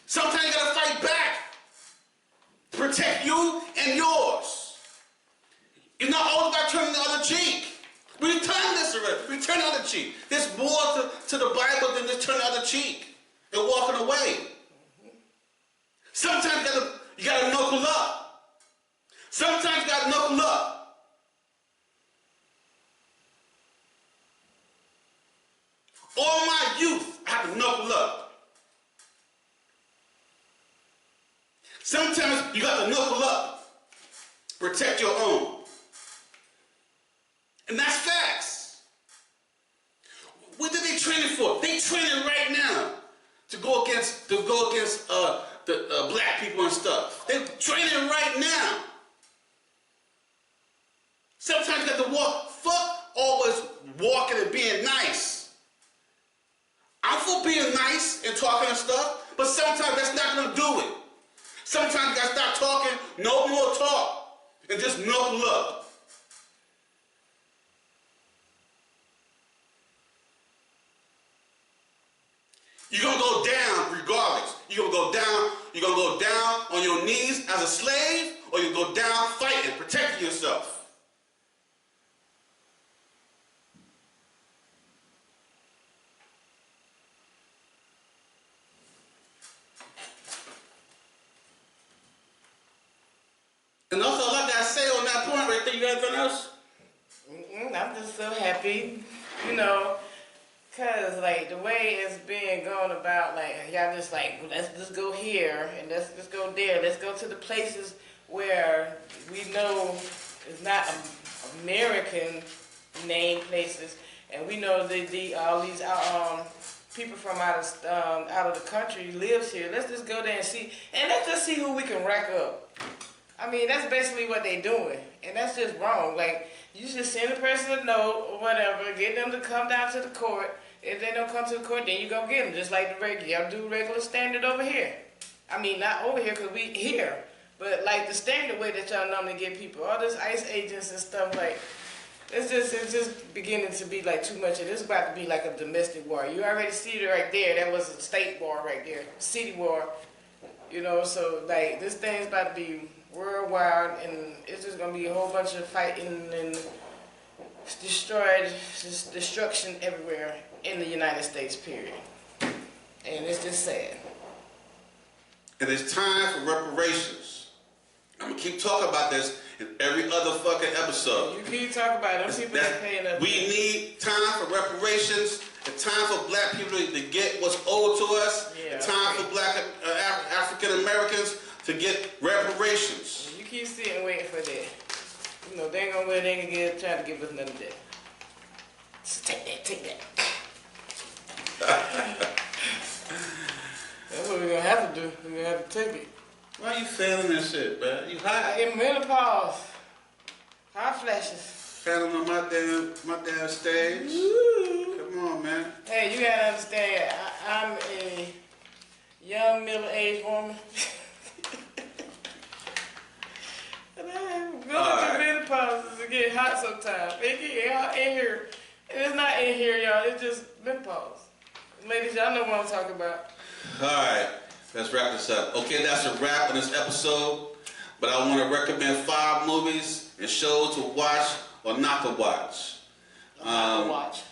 Sometimes you gotta fight back to protect you and yours. You're not always about turning the other cheek. We turn this already. We turn the other cheek. There's more to the Bible than just turn the other cheek and walking away. Sometimes you gotta knuckle up. Sometimes you gotta knuckle up. All my youth, I had to knuckle up. Sometimes you got to knuckle up. Protect your own. And that's facts. What did they training for? They training right now to go against the black people and stuff. They're training right now. Sometimes you got to walk. Fuck always walking and being nice. I'm for being nice and talking and stuff, but sometimes that's not gonna do it. Sometimes you gotta stop talking, no more talk, and just knuckle up. You're gonna go down regardless. You're gonna go down on your knees as a slave, or you go down fighting, protecting yourself. And also, all I gotta say on that point right there, you got anything else? I'm just so happy, you know, cause like the way it's been going about, like y'all just like, let's just go here and let's just go there. Let's go to the places where we know it's not American name places, and we know that all these people from out of the country lives here. Let's just go there and see, and let's just see who we can rack up. I mean, that's basically what they're doing, and that's just wrong. Like, you should send a person a note or whatever, get them to come down to the court. If they don't come to the court, then you go get them, just like the regular. Y'all do regular standard over here. I mean, not over here because we here, but like the standard way that y'all normally get people. All this ICE agents and stuff, like, it's just beginning to be like too much. And it's about to be like a domestic war. You already see it right there. That was a state war right there, city war. You know, so like this thing's about to be worldwide, and it's just gonna be a whole bunch of fighting and destruction everywhere in the United States, period. And it's just sad. And it's time for reparations. I'm gonna keep talking about this in every other fucking episode. You keep talking about it. Them people ain't paying up. We need time for reparations. It's time for black people to get what's owed to us. Yeah, it's time for black African Americans to get reparations. You keep sitting waiting for that. You know, they ain't gonna try to give us none of that. So take that. That's what we're gonna have to do. We're gonna have to take it. Why are you failing that shit, man? You hot? I get menopause. Hot flashes. Failing on my damn stage. Woo. Come on, man. Hey, you gotta understand, I'm a young middle-aged woman. And I'm going through menopause to get hot sometimes. It get hot in here. And it's not in here, y'all. It's just menopause. Ladies, y'all know what I'm talking about. All right, let's wrap this up. Okay, that's a wrap on this episode. But I want to recommend 5 movies and shows to watch or not to watch. Not to watch.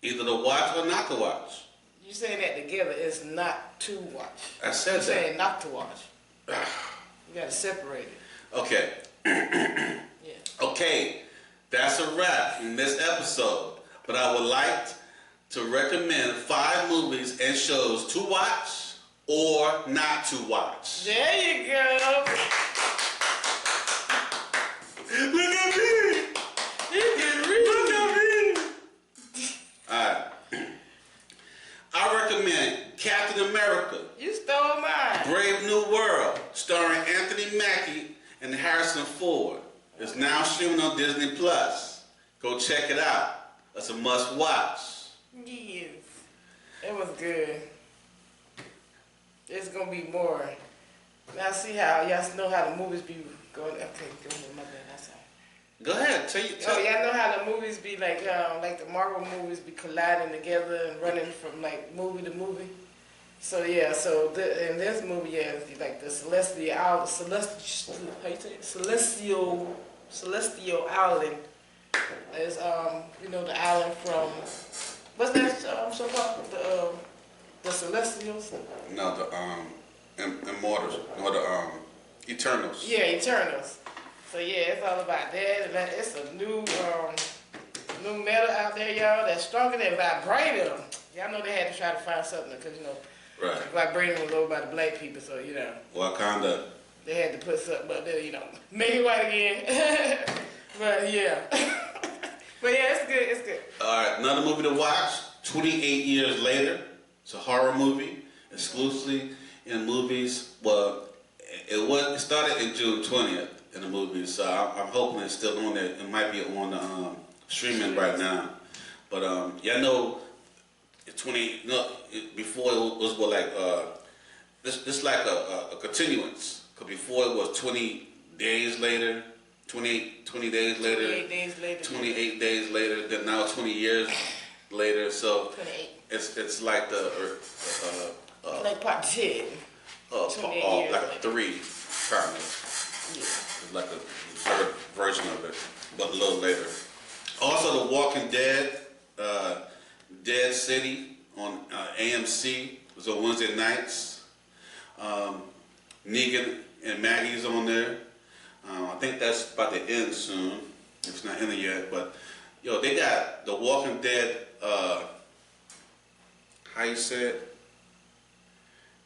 Either to watch or not to watch. You saying that together is not to watch. I said You're that. saying not to watch. You gotta separate it. Okay. Yeah. Okay, that's a wrap in this episode. But I would like to recommend 5 movies and shows to watch or not to watch. There you go. Look at me! You can read. Look at me! Alright. I recommend Captain America, You stole mine. Brave New World, starring Anthony Mackie and Harrison Ford. It's now streaming on Disney Plus. Go check it out. It's a must watch. Yes. It was good. There's gonna be more. Now see how y'all know how the movies be going. Okay, go ahead, my bad. That's all. Go ahead, tell Oh, y'all know how the movies be like the Marvel movies be colliding together and running from like movie to movie. So yeah, so in this movie, yeah, it's like the celestial island is you know, the island from what's that so called, the Celestials. No, the Immortals, or the Eternals. Yeah, Eternals. So yeah, it's all about that, and it's a new metal out there, y'all, that's stronger than vibranium. Y'all know they had to try to find something because, you know, Right. vibranium was over by the black people, so you know Wakanda. they had to put something up there, you know, make it white again. But yeah, but yeah, it's good. It's good. All right, another movie to watch 28 years later. It's a horror movie, exclusively in movies. Well, it started in June 20th in the movies, so I'm hoping it's still on there. It might be on the streaming right now. But yeah, I know before it was more like this like a continuance. Cause before it was 20 days later, 20 days later, 28 days later, 28 days later. Then now 20 years later. So 28. it's like the Like part 10. 28 years like later. a 3 kind of. Yeah. It's like a third version of it, but a little later. Also, The Walking Dead, Dead City on AMC. It was on Wednesday nights. Negan and Maggie's on there. I think that's about to end soon. It's not ended yet, but yo, they got The Walking Dead. How you say it?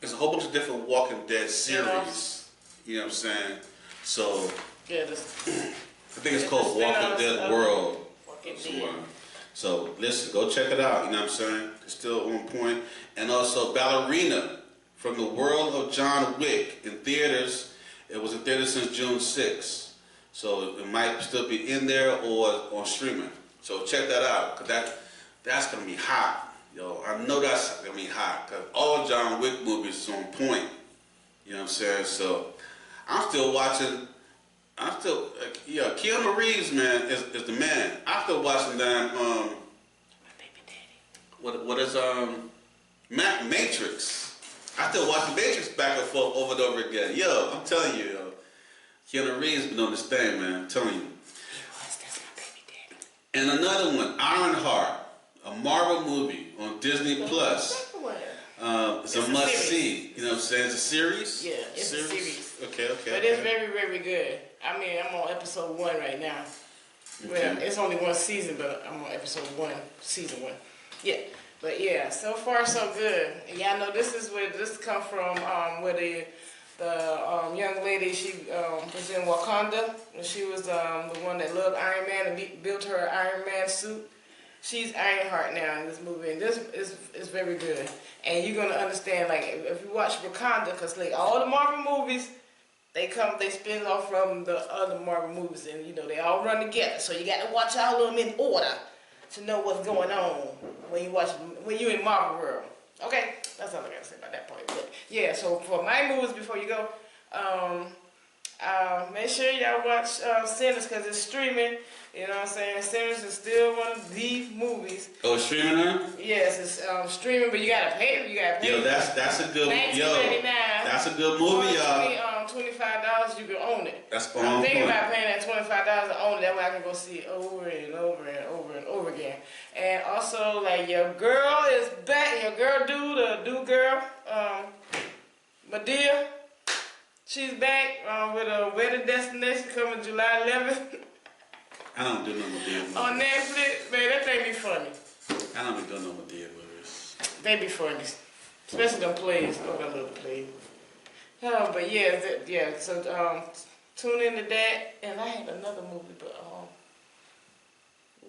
There's a whole bunch of different Walking Dead series. You know what I'm saying? So Yeah, I think it's called Walking Dead World. Walking Dead. So listen, go check it out. You know what I'm saying? It's still on point. And also Ballerina from the World of John Wick in theaters. It was in theaters since June 6th. So it might still be in there or on streaming. So check that out, because that's going to be hot. Yo, I know that's going to be hot, because all John Wick movies is on point. You know what I'm saying? So I'm still watching. Keanu Reeves, man, is the man. I'm still watching that. What is Matrix? I still watch the Matrix back and forth over and over again. Yo, I'm telling you, yo, Keanu Reeves been on this thing, man. I'm telling you. That's my baby daddy. And another one, Ironheart, a Marvel movie on Disney Plus. It's a must see. You know what I'm saying? It's a series? Yeah, it's a series. Okay. But it's very, very good. I mean, I'm on episode 1 right now. Okay. Well, it's only 1 season, but I'm on episode 1, season 1. Yeah. But yeah, so far so good. And y'all know this is where this come from, where the young lady, she was in Wakanda, and she was the one that loved Iron Man and built her Iron Man suit. She's Ironheart now in this movie, and this is very good. And you're gonna understand, like, if you watch Wakanda, because like all the Marvel movies, they spin off from the other Marvel movies, and you know they all run together. So you got to watch all of them in order to know what's going on when you're in Marvel world. Okay, that's all I gotta say about that part. But yeah, so for my movies before you go, make sure y'all watch Sinners, because it's streaming. You know what I'm saying? Sinners is still one of the movies. Oh, it's streaming now? Yes, it's streaming, but you gotta pay. Yo, that's a good $19.99. That's a good movie, y'all. $25, you can own it. That's I'm thinking about paying that $25 to own it. That way I can go see it over and over and over and over again. And also, like, your girl is back. Your girl the girl, Madea. She's back with a wedding destination coming July 11th. I don't do no Madea movies. On Netflix. Man, that thing be funny. I don't be doing no Madea movies. They be funny. Especially them plays. Oh, that little play. Oh, but yeah, so tune into that. And I had another movie, but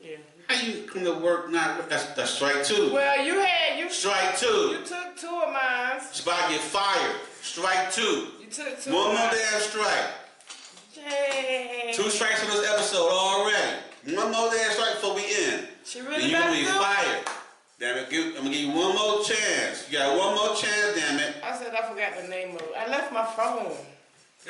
yeah. How you come to work not? That's strike 2. Well, you Strike 2. You took 2 of mine. It's about to get fired. Strike 2. You took 2 One of more mine. damn strike. Yay. 2 strikes on this episode already. One more damn strike before we end. She Then really you're got gonna be to go? fired. Damn it, I'm gonna give you one more chance. You got one more chance, damn it. I said I forgot the name of it. I left my phone.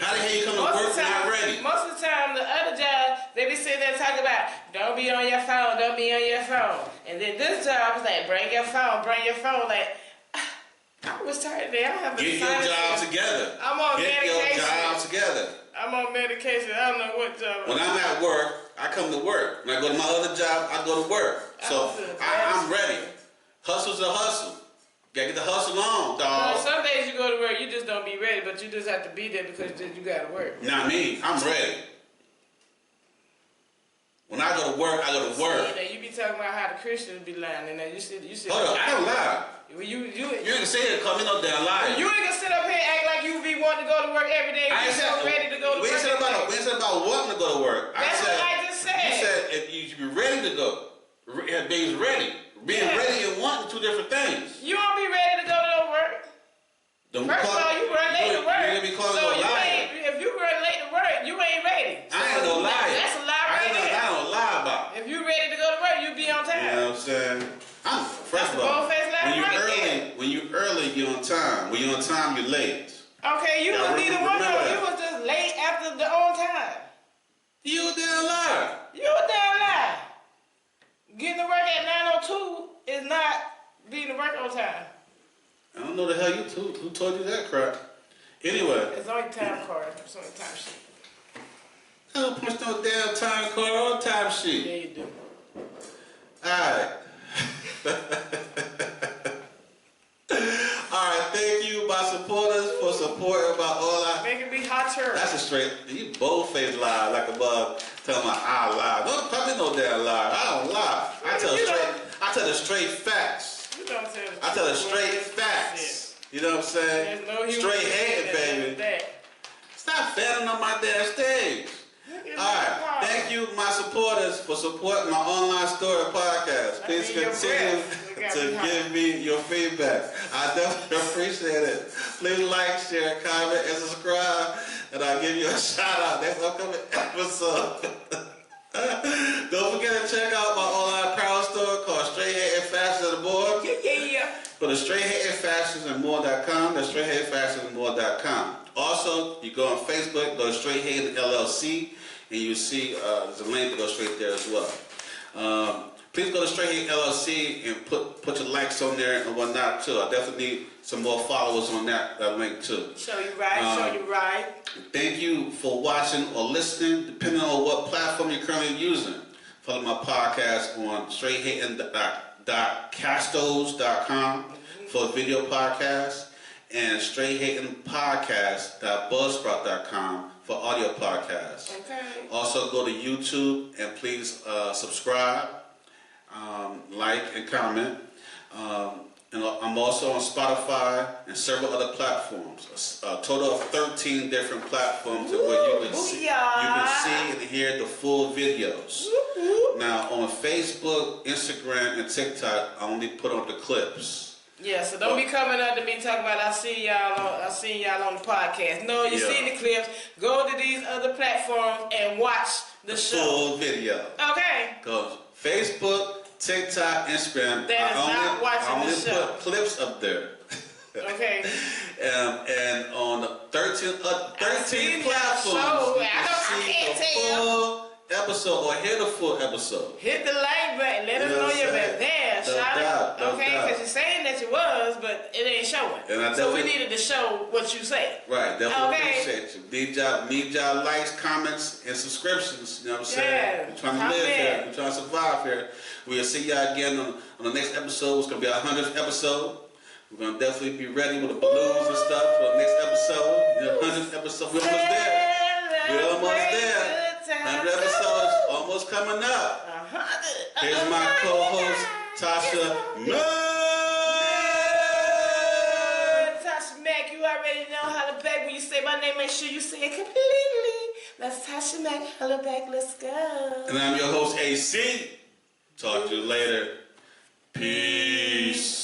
How the hell you come to work not ready? Most of the time, the other job, they be sitting there talking about, don't be on your phone, don't be on your phone. And then this job was like, bring your phone. Like, I was tired today. I don't have to Get your job together. I'm on Get medication. your job together. I'm on medication. I don't know what job. When I'm at work, I come to work. When I go to my other job, I go to work. So I'm ready. Hustle's a hustle. Gotta get the hustle on, dog. Some days you go to work, you just don't be ready, but you just have to be there because you gotta work. Not me. I'm ready. When I go to work, I go to work. You be talking about how the Christians be lying, and you should. Hold up, I don't lie. You ain't gonna say it, cause me no damn lie. You ain't gonna sit up here and act like you be wanting to go to work every day. I ain't so ready to go to work. We ain't said about wanting to go to work. That's what I just said. You said if you should be ready to go. Being ready. Being ready and wanting two different things. You won't be ready to go to work. First of all, you run late to work. So you ain't, if you run late to work, you ain't ready. So I ain't no liar. That's a lie right there. I don't lie about it. If you ready to go to work, you be on time. You know what I'm saying? First of all, when you early, you're on time. When you're on time, you're late. Okay, you was neither one of them. You was just late after the on time. You a damn liar. You a damn lie. Getting to work at 9:02 is not being to work on time. I don't know the hell who told you that crap. Anyway. It's only time card. It's only time sheet. I don't punch no damn time card on time sheet. Yeah, you do. Alright. Alright, thank you, my supporters, for supporting my all Making me hotter. That's a straight, you bold-faced lie like a bug. Tell me I lie. Don't call me no damn lie. I don't lie. I tell the straight facts. I tell the straight facts. You know what I'm saying? Straight hating, baby. Stop fanning on my damn stage. Alright, thank you, my supporters, for supporting my online story podcast. Please continue to give me your feedback. I definitely appreciate it. Please like, share, comment, and subscribe, and I'll give you a shout out next upcoming episode. Don't forget to check out my online apparel store called Straight Hating Fashion on the board. Yeah. Go to straighthatingfashionsandmore.com. That's straighthatingfashionsandmore.com. Also, you go on Facebook, go to Straight Hating LLC, and you see there's a link to go straight there as well. Please go to Straight Hating LLC and put your likes on there and whatnot too. I definitely need some more followers on that link too. Show you right. Thank you for watching or listening, depending on what platform you're currently using. Follow my podcast on straighthating.castos.com for video podcasts and straighthatingpodcast.buzzsprout.com for audio podcasts. Okay. Also go to YouTube and please subscribe, like, and comment. And I'm also on Spotify and several other platforms. A total of 13 different platforms where you can see and hear the full videos. Now on Facebook, Instagram, and TikTok, I only put on the clips. Yeah, so don't be coming up to me talking about I seen y'all on the podcast. No, you seen the clips. Go to these other platforms and watch the show. Full video. Okay. Go Facebook, TikTok, Instagram. That is not watching the show. I only put clips up there. Okay. And on the 13 platforms, I can't the full episode or hear the full episode. Hit the like button. Let us know you're there. Shout out. Okay, because you're saying that you was, but it ain't showing. So we needed to show what you say. Right. Definitely appreciate you. Need y'all likes, comments, and subscriptions. You know what I'm saying? Yeah. We're trying to live here. We're trying to survive here. We'll see y'all again on the next episode. It's going to be our 100th episode. We're going to definitely be ready with the balloons and stuff for the next episode. The 100th episode. We're almost there. 100 episodes almost coming up. Here's my co-host, Tasha Mack. Tasha Mack, you already know how to back. When you say my name, make sure you say it completely. That's Tasha Mack. Hello back. Let's go. And I'm your host, AC. Talk to you later. Peace.